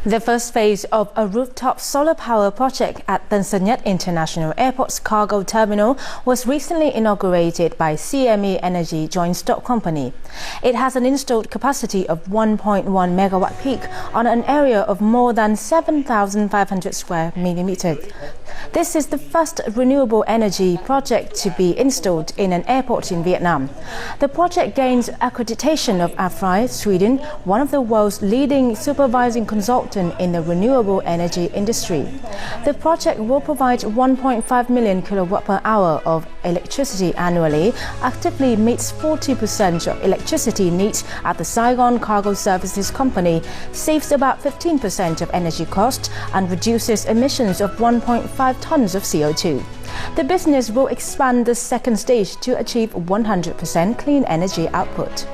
The first phase of a rooftop solar power project at Tan Son Nhat International Airport's cargo terminal was recently inaugurated by CME Energy Joint Stock Company. It has an installed capacity of 1.1 megawatt peak on an area of more than 7,500 square millimeters. This is the first renewable energy project to be installed in an airport in Vietnam. The project gains accreditation of AFRI, Sweden, one of the world's leading supervising consultants in the renewable energy industry. The project will provide 1.5 million kilowatt per hour of electricity annually, actively meets 40% of electricity needs at the Saigon Cargo Services Company, saves about 15% of energy cost, and reduces emissions of 1.5 tons of CO2. The business will expand the second stage to achieve 100% clean energy output.